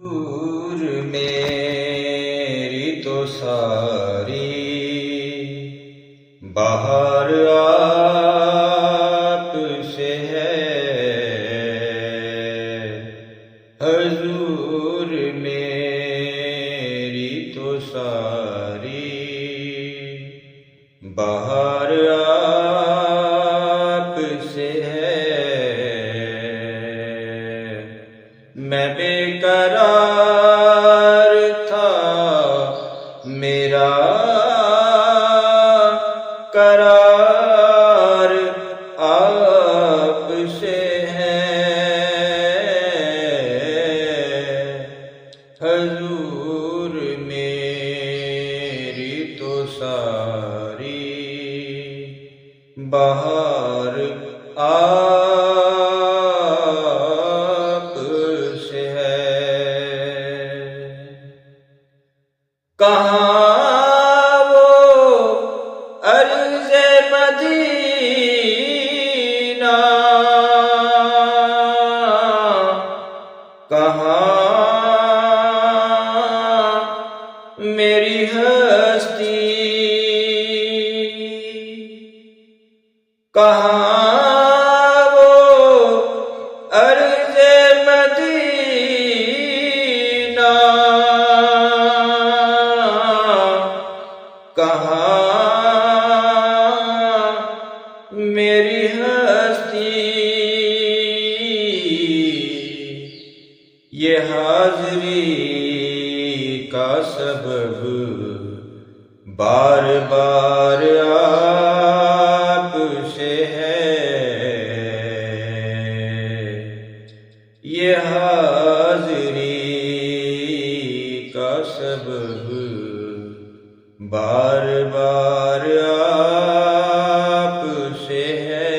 दूर मेरी तो सारी बाहर आप से है। हजूर मेरी तो सारी बाहर आप से है। मैं बेकरार था, मेरा करार आप से है। हजूर मेरी तो सारी बाहर आप से है। कहाँ वो अर्ज़े मदीना, कहाँ मेरी हस्ती, कहाँ वो अर्ज़े मदीना, कहाँ मेरी हस्ती। ये हाज़री का सबब बार बार आप से है। ये हाज़री का सबब बार बार आप से है।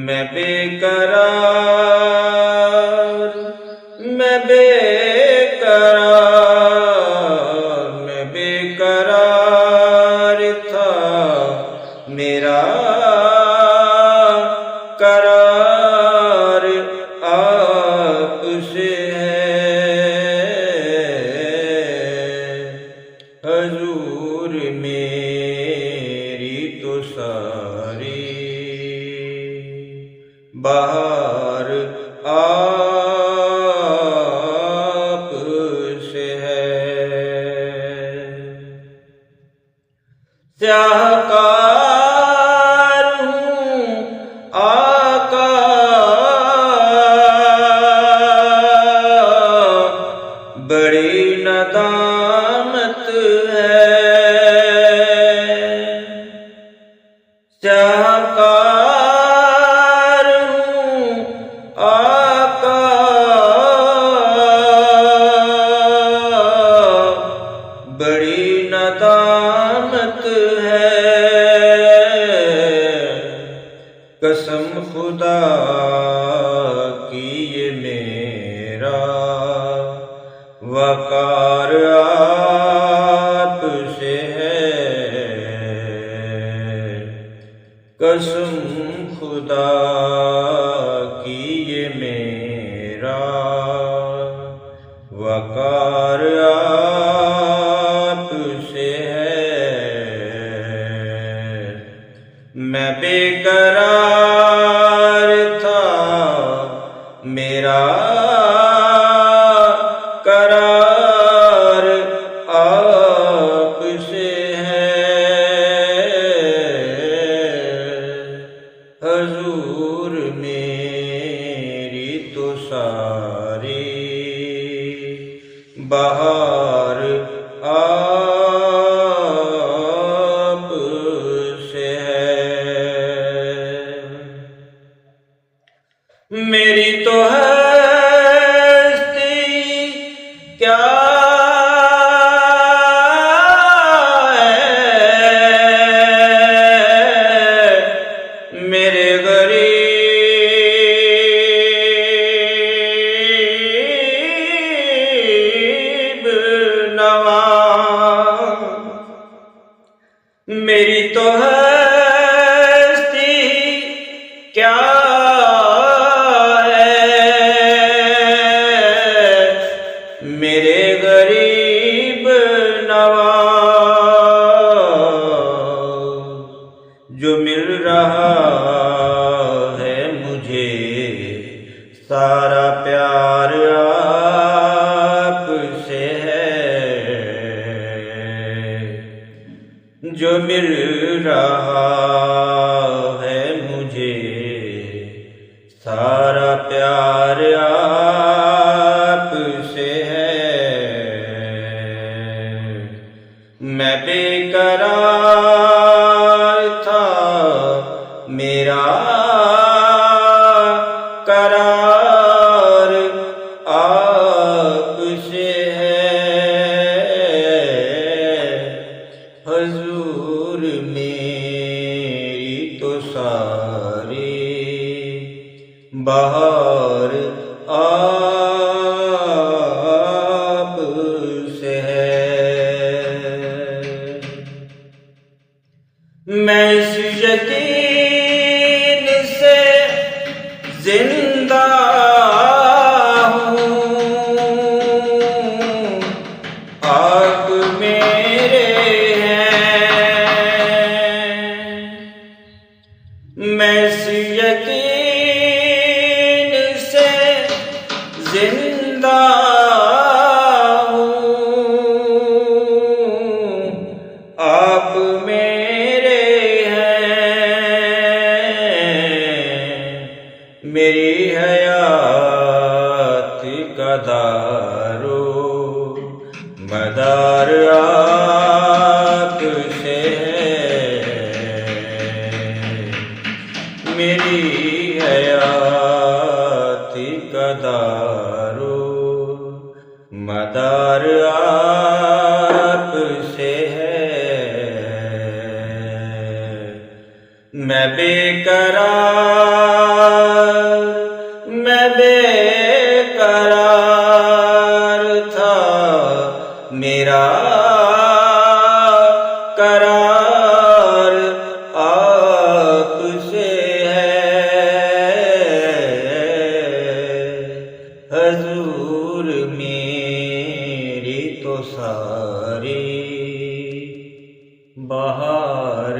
मैं बेकरार, मैं बेकरार, मैं बेकरार था, मेरा करार आप से है। हजूर मेरी तो सारी बाहर आप से है। स्याहकार हूँ आका, बड़ी नदामत है। स्याहकार हूँ आका, बड़ी नदामत है। कसम खुदा की ये मेरा वकार आप से है। कसम खुदा की ये मेरा वकार आप से है। मैं बेकरार था, मेरा करार आप से है। हजूर मेरी तो सारी बाहर आप से है। मेरी तो हस्ती क्या है, मेरे गरीब नवाज। मेरी तो हस्ती क्या है, सारा प्यार आपसे है, जो मिल रहा है मुझे सारा प्यार आपसे है। मैं बेकरार था, मेरा करार आपसे है। हुजूर मेरी तो सारी बहार आपसे है। मैं इस यकीन से जिंदा हूँ, आप मेरे हैं। मैं इस यकीन से जिंदा हूँ, आप मेरे हैं। मेरी हयात का दारो मदार आपसे है। मेरी हयात का दारो मदार आपसे है। मैं बेकरार था, मेरा करार आपसे है। हुजूर मेरी तो सारी बहार